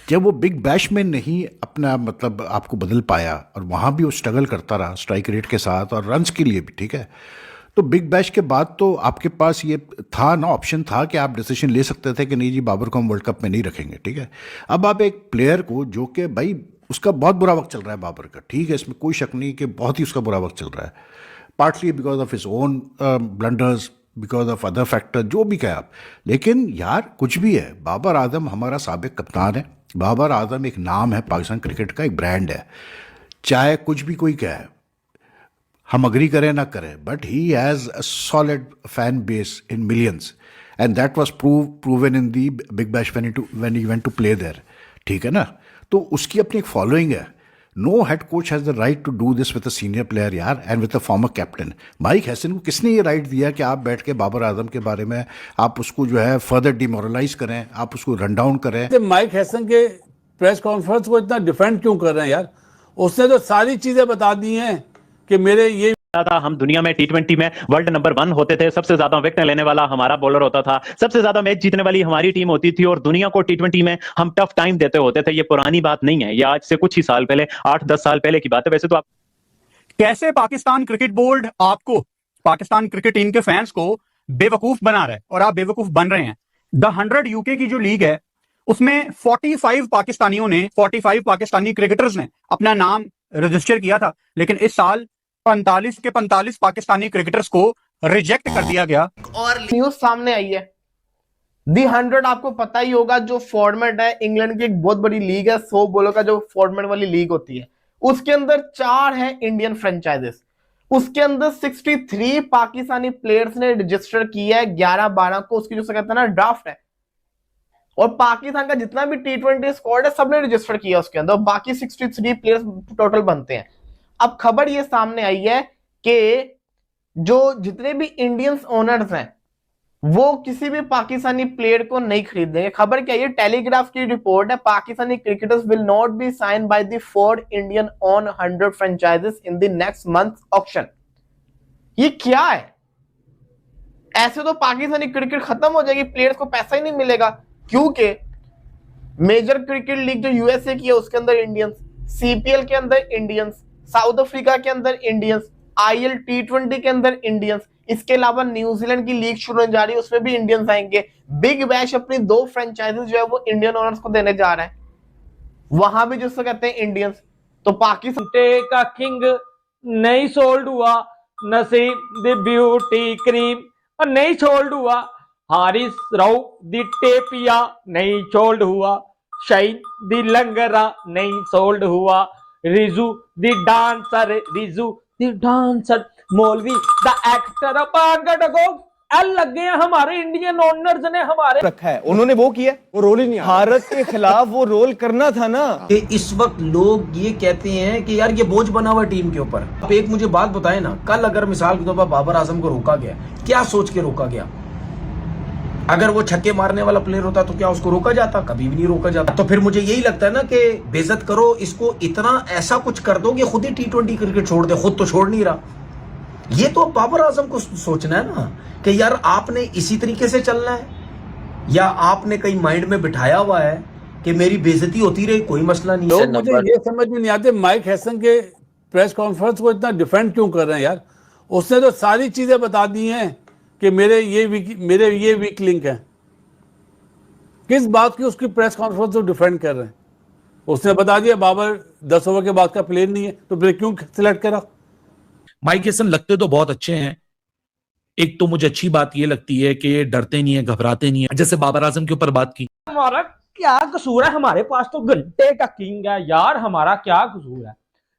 जब वो big bash में नहीं अपना मतलब आपको बदल पाया और वहाँ भी वो स्ट्रगल करता रहा स्ट्राइक रेट के साथ और रन्स के लिए भी, ठीक है, तो बिग बैश के बाद तो आपके पास ये था ना, ऑप्शन था कि आप डिसीजन ले सकते थे कि नहीं जी बाबर को हम वर्ल्ड कप में नहीं रखेंगे, ठीक है। अब आप एक प्लेयर को जो कि भाई उसका बहुत बुरा वक्त चल रहा है बाबर का, ठीक है, इसमें कोई शक नहीं कि बहुत ही उसका बुरा वक्त चल रहा है, partly because of his own blunders, because of other factor, जो भी कहें आप। लेकिन यार कुछ भी है, बाबर आजम हमारा साबिक कप्तान है, बाबर आजम एक नाम है, पाकिस्तान क्रिकेट का एक ब्रांड है, चाहे कुछ भी कोई कहे, हम अग्री करें ना करें, but he has a solid fan base in millions and that was proven in the Big Bash when he went to play there, ठीक है ना। तो उसकी अपनी एक फॉलोइंग है। No head coach has the right to do this with a senior player यार, and with a former captain. Mike Hesson को किसने ये राइट दिया कि आप बैठ के बाबर आजम के बारे में आप उसको जो है फर्दर डिमोरलाइज करें, आप उसको रन डाउन करें। माइक हैसन के प्रेस कॉन्फ्रेंस को इतना डिफेंड क्यों कर रहे हैं यार? उसने तो सारी चीजें बता दी हैं कि मेरे ये था, हम दुनिया में T20 में वर्ल्ड नंबर 1 होते थे, सबसे ज्यादा विकेट लेने वाला हमारा बॉलर होता था, सबसे ज्यादा मैच जीतने वाली हमारी टीम होती थी और दुनिया को T20 में हम टफ टाइम देते होते थे। ये पुरानी बात नहीं है, ये आज से कुछ ही साल पहले, 8-10 साल पहले की बात है। वैसे तो आप कैसे पाकिस्तान क्रिकेट बोर्ड आपको, पाकिस्तान क्रिकेट टीम के फैंस को बेवकूफ बना रहा है और आप बेवकूफ बन रहे हैं। द 100 यूके की जो लीग है उसमें 45 पाकिस्तानियों ने, 45 पाकिस्तानी क्रिकेटर्स ने अपना नाम रजिस्टर किया था, लेकिन इस साल 45 के 45 पाकिस्तानी क्रिकेटर्स को रिजेक्ट कर दिया गया। और न्यूज सामने आई है, दी 100 आपको पता ही होगा, जो फॉर्मेट है, इंग्लैंड की एक बहुत बड़ी लीग है, 100 बॉलों का जो फॉर्मेट वाली लीग होती है, उसके अंदर 4 है इंडियन फ्रेंचाइजेस, उसके अंदर 63 पाकिस्तानी प्लेयर्स ने रजिस्टर किया है 11-12 को, उसकी जो कहते हैं ना ड्राफ्ट है, और पाकिस्तान का जितना भी T20 स्क्वाड है सबने रजिस्टर किया उसके अंदर, बाकी 63 प्लेयर्स टोटल बनते हैं। अब खबर ये सामने आई है कि जो जितने भी इंडियंस ओनर्स हैं वो किसी भी पाकिस्तानी प्लेयर को नहीं खरीदेंगे। खबर क्या है, टेलीग्राफ की रिपोर्ट है, Pakistani cricketers will not be sign by the 4 Indian owned 100 franchises in the next month auction. ये क्या है? ऐसे तो पाकिस्तानी क्रिकेट खत्म हो जाएगी, प्लेयर्स को पैसा ही नहीं मिलेगा, क्योंकि मेजर क्रिकेट लीग जो यूएसए की है उसके अंदर इंडियंस, सीपीएल के अंदर इंडियंस, साउथ अफ्रीका के अंदर इंडियंस, आईएल T20 के अंदर इंडियंस, इसके अलावा न्यूजीलैंड की लीग शुरू होने जा रही है उसमें भी इंडियंस आएंगे। बिग बैश अपनी 2 फ्रेंचाइजेस जो है वो इंडियन ओनर्स को देने जा रहा है, वहां भी जिसको कहते हैं इंडियंस। तो पाकिस्तान का किंग नहीं सोल्ड हुआ, नसीब द ब्यूटी क्रीम और नहीं सोल्ड हुआ, हारिस राव दी टेपिया नहीं सोल्ड हुआ, शाइन दी लंगरा नहीं सोल्ड हुआ, रिजू दी डांसर, रिजू दी डांसर, मौलवी द एक्टर, एल लगे हैं हमारे इंडियन ओनर्स ने हमारे रखा है, उन्होंने वो किया, वो रोल ही नहीं, भारत के खिलाफ वो रोल करना था ना। इस वक्त लोग ये कहते हैं कि यार ये बोझ बना हुआ टीम के ऊपर। आप एक मुझे बात बताएं ना, कल अगर मिसाल के तौर पर बाबर आजम को रोका गया, क्या सोच के रोका गया? अगर वो छक्के मारने वाला प्लेयर होता तो क्या उसको रोका जाता? कभी भी नहीं रोका जाता। तो फिर मुझे यही लगता है ना कि बेइज्जत करो इसको, इतना ऐसा कुछ कर दो कि खुद ही T20 क्रिकेट छोड़ दे, खुद तो छोड़ नहीं रहा। ये तो बाबर आजम को सोचना है ना कि यार आपने इसी तरीके से चलना है, या आपने कहीं माइंड में बिठाया हुआ है कि मेरी बेइज्जती होती रही, कोई मसला नहीं। लोग मुझे ये समझ में नहीं आते माइक हैसन के प्रेस कॉन्फ्रेंस को इतना डिफेंड क्यों कर रहे हैं यार? उसने तो सारी चीजें बता दी हैं कि मेरे ये वीक लिंक है। किस बात की उसकी प्रेस कॉन्फ्रेंस को डिफेंड कर रहे हैं? उसने बता दिया बाबर 10 ओवर के बाद का प्लेयर नहीं है, तो फिर क्यों सिलेक्ट करा? माइक हैसन लगते तो बहुत अच्छे हैं, एक तो मुझे अच्छी बात ये लगती है कि ये डरते नहीं है, घबराते नहीं है। जैसे बाबर आजम के ऊपर बात की, हमारा क्या कसूर है? हमारे पास तो घंटे का किंग है यार, हमारा क्या कसूर है?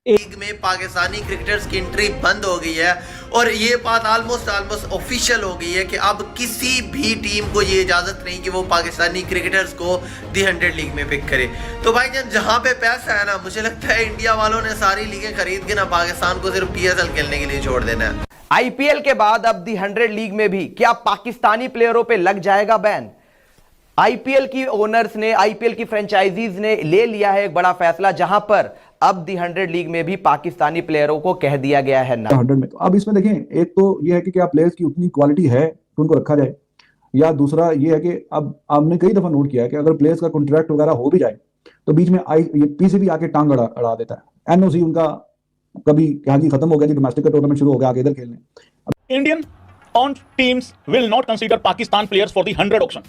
लीग में पाकिस्तानी क्रिकेटर्स की एंट्री बंद हो गई है और ये बात ऑलमोस्ट ऑफिशियल हो गई है कि अब किसी भी टीम को ये इजाजत नहीं कि वो पाकिस्तानी क्रिकेटर्स को दी 100 लीग में पिक करे। तो भाई जहां पे पैसा है ना, मुझे लगता है इंडिया वालों ने सारी लीगें खरीद के ना पाकिस्तान को सिर्फ PSL खेलने के लिए छोड़ देना है। आईपीएल के बाद अब दी 100 लीग में भी क्या पाकिस्तानी प्लेयरों पे लग जाएगा बैन? आईपीएल की ओनर्स ने, आईपीएल की फ्रेंचाइजीज ने ले लिया है एक बड़ा फैसला, जहां पर अब दी 100 लीग में भी पाकिस्तानी प्लेयरों को कह दिया गया है ना। 100 में तो अब इसमें देखें, एक तो ये है कि क्या प्लेयर्स की उतनी क्वालिटी है तो उनको रखा जाए, या दूसरा ये है कि अब आपने कई दफा नोट किया है कि अगर प्लेयर्स का कॉन्ट्रैक्ट वगैरह हो भी जाए तो बीच में ये पीसीबी आके टांग अड़ा देता है। एनओसी उनका कभी यहाँ की खत्म हो गया जी, डोमेस्टिक का टूर्नामेंट शुरू हो गया, आगे इधर खेलने। Indian owned teams will not consider Pakistan players for the 100 auction।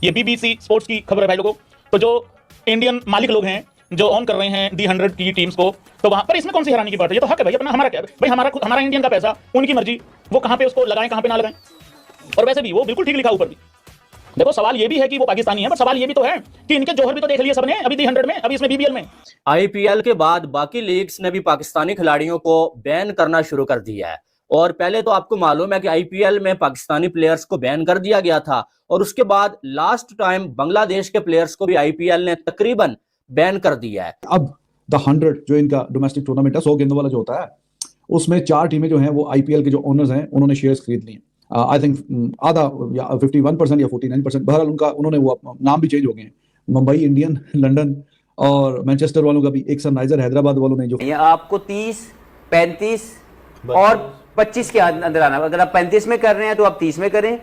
ये BBC स्पोर्ट्स की खबर है भाई लोगों। तो जो इंडियन मालिक लोग हैं जो ऑन कर रहे हैं दी 100 की टीम्स को, तो वहां पर इसमें कौन सी हैरानी की बात है? ये तो हक है भाई अपना, हमारा क्या है भाई, हमारा इंडियन का पैसा, उनकी मर्जी, वो कहां पे उसको लगाएं कहां पे ना लगाएं। और वैसे भी वो बिल्कुल ठीक लिखा ऊपर भी। देखो सवाल ये भी है कि वो पाकिस्तानी है, बट सवाल ये भी तो है कि इनके जौहर भी तो देख लिए सबने अभी दी 100 में, अभी इसमें बीबीएल में। आईपीएल के बाद बाकी लीग्स ने भी पाकिस्तानी खिलाड़ियों को बैन करना शुरू कर दिया है। और पहले तो आपको मालूम है कि आईपीएल में पाकिस्तानी प्लेयर्स को बैन कर दिया गया था, और उसके बाद लास्ट टाइम बांग्लादेश के प्लेयर्स को भी आईपीएल ने तकरीबन बैन कर दिया है। अब द 100 जो इनका डोमेस्टिक टूर्नामेंट है, 100 गेंदों वाला जो होता है, उसमें 4 टीमें जो हैं वो आईपीएल के जो ओनर्स हैं उन्होंने शेयर्स खरीद लिए। आई थिंक आधा या 51% या 49%, बहरहाल उन्होंने वो नाम भी चेंज हो गए हैं। मुंबई इंडियन, लंदन और मैनचेस्टर वालों का भी, एक सनराइजर हैदराबाद वालों ने जो आपको 30, 35 और 25 के अंदर आना। अगर आप 35 में कर रहे हैं तो आप 30 में करें,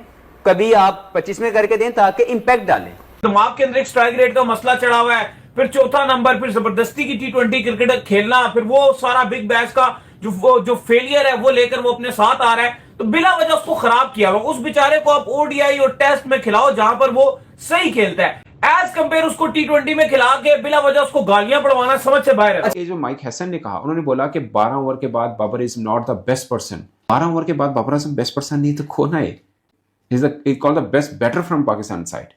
कभी आप 25 में करके दें ताकि इंपैक्ट डालें। दिमाग के अंदर एक स्ट्राइक रेट का मसला चढ़ा हुआ है, फिर चौथा नंबर, फिर जबरदस्ती की T20 क्रिकेट खेलना, फिर वो सारा बिग बैश का जो फेलियर है वो लेकर वो अपने साथ आ रहा है, तो बिला वजह उसको खराब किया हुआ। उस बेचारे को आप ओडीआई और टेस्ट में खिलाओ जहां पर वो सही खेलता है, एज कंपेयर उसको T20 में खिला के बिला वजह उसको गालियां पड़वाना समझ से बाहर है। ये जो माइक हैसन ने कहा, उन्होंने बोला कि 12 ओवर के बाद Babar is not the best person. 12 over के बाद बाबर आजम बेस्ट पर्सन नहीं तो कौन है? Is called the best batter from Pakistan side.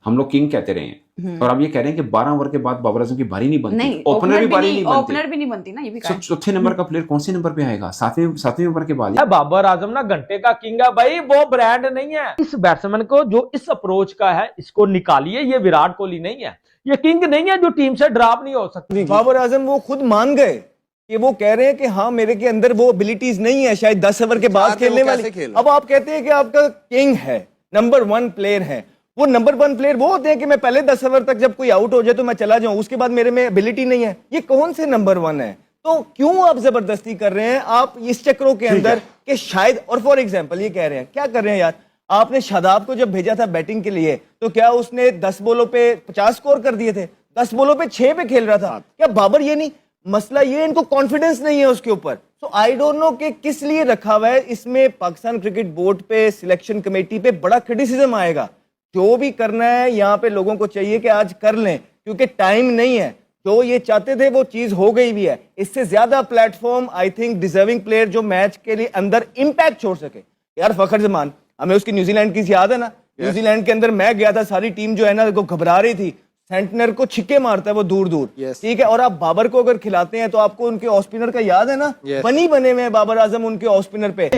हम लोग किंग कहते रहे हैं, और अब ये कह रहे हैं कि 12 ओवर के बाद बाबर आजम की बारी नहीं बनती, ओपनर भी बारी नहीं बनती, ओपनर भी नहीं बनती ना, ये भी कहा। चौथे नंबर का प्लेयर कौन से नंबर पे आएगा? 7वें नंबर के बाद। बाबर आजम ना घंटे का किंग है भाई, वो ब्रांड नहीं है। इस बैट्समैन को जो इस अप्रोच का है इसको निकालिए, ये विराट कोहली नहीं है, ये किंग नहीं है जो टीम से ड्रॉप नहीं हो सकती। बाबर आजम वो खुद मान गए कि वो कह रहे हैं कि हाँ मेरे के अंदर वो एबिलिटीज नहीं है शायद 10 ओवर के बाद खेलने वाली। अब आप कहते हैं कि आपका किंग है, नंबर 1 प्लेयर है। वो नंबर 1 प्लेयर वो होते हैं कि मैं पहले 10 ओवर तक जब कोई आउट हो जाए तो मैं चला जाऊं, उसके बाद मेरे में एबिलिटी नहीं है। ये कौन से नंबर 1 है? तो क्यों आप जबरदस्ती कर रहे हैं आप इस चक्रों के अंदर कि शायद, और फॉर एग्जांपल ये कह रहे हैं, क्या कर रहे हैं यार, आपने शादाब को जब भेजा था बैटिंग के लिए तो क्या उसने 10 बॉलों पे 50 स्कोर कर दिए थे? 10 बॉलों पे 6 पे खेल रहा था। क्या बाबर ये नहीं, मसला ये इनको कॉन्फिडेंस नहीं है उसके ऊपर। सो आई डोंट नो कि किस लिए रखा हुआ है। इसमें पाकिस्तान क्रिकेट बोर्ड पे, सिलेक्शन कमेटी पे बड़ा क्रिटिसिज्म आएगा। जो भी करना है यहाँ पे लोगों को चाहिए कि आज कर लें, क्योंकि टाइम नहीं है। जो ये चाहते थे वो चीज हो गई भी है। इससे ज्यादा platform I think deserving player जो मैच के लिए अंदर इंपैक्ट छोड़ सके। यार फखर जमान, हमें उसकी न्यूजीलैंड की याद है ना? न्यूजीलैंड के अंदर मैं गया था, सारी टीम जो है ना वो घबरा रही थी, सेंटनर को छिक्के मारता है वो दूर दूर, ठीक है। और आप बाबर को अगर खिलाते हैं तो आपको उनके ऑफ स्पिनर का याद है ना, बनी बने में बाबर आजम उनके ऑफ स्पिनर पे।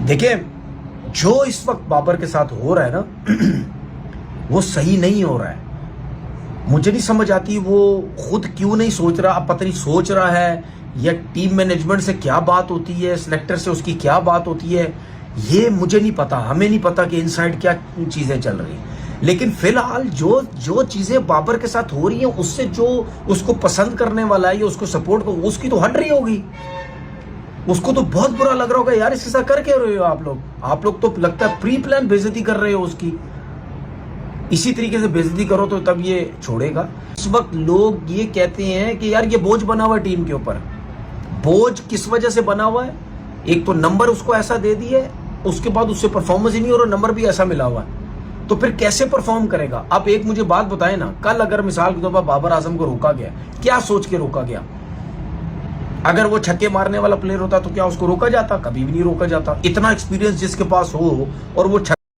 देखिए जो इस वक्त बाबर के साथ हो रहा है ना वो सही नहीं हो रहा है। मुझे नहीं समझ आती वो खुद क्यों नहीं सोच रहा। अब पता नहीं सोच रहा है या टीम मैनेजमेंट से क्या बात होती है, सिलेक्टर से उसकी क्या बात होती है, ये मुझे नहीं पता। हमें नहीं पता कि इनसाइड क्या चीजें चल रही हैं। लेकिन फिलहाल जो चीजें बाबर के साथ हो रही हैं उससे जो उसको पसंद करने वाला है या उसको सपोर्ट को, उसकी तो हट रही होगी। उसको तो बहुत बुरा लग रहा होगा, यार इसके साथ कर क्या रहे हो आप लोग तो लगता है प्री प्लान बेइज्जती कर रहे हो उसकी। इसी तरीके से बेइज्जती करो तो तब ये छोड़ेगा। इस वक्त लोग ये कहते हैं कि यार ये बोझ बना हुआ है टीम के ऊपर। बोझ किस वजह से बना हुआ है? एक तो नंबर उसको ऐसा दे दिया है, उसके बाद उससे परफॉर्मेंस ही नहीं हो रहा, नंबर भी ऐसा मिला हुआ है, तो फिर कैसे परफॉर्म करेगा? आप एक मुझे बात बताएं ना, कल अगर मिसाल के तौर पर बाबर आजम को रोका गया, क्या सोच के रोका गया? अगर वो छक्के मारने वाला प्लेयर होता तो क्या उसको रोका जाता? कभी भी नहीं रोका जाता। इतना एक्सपीरियंस जिसके पास हो और वो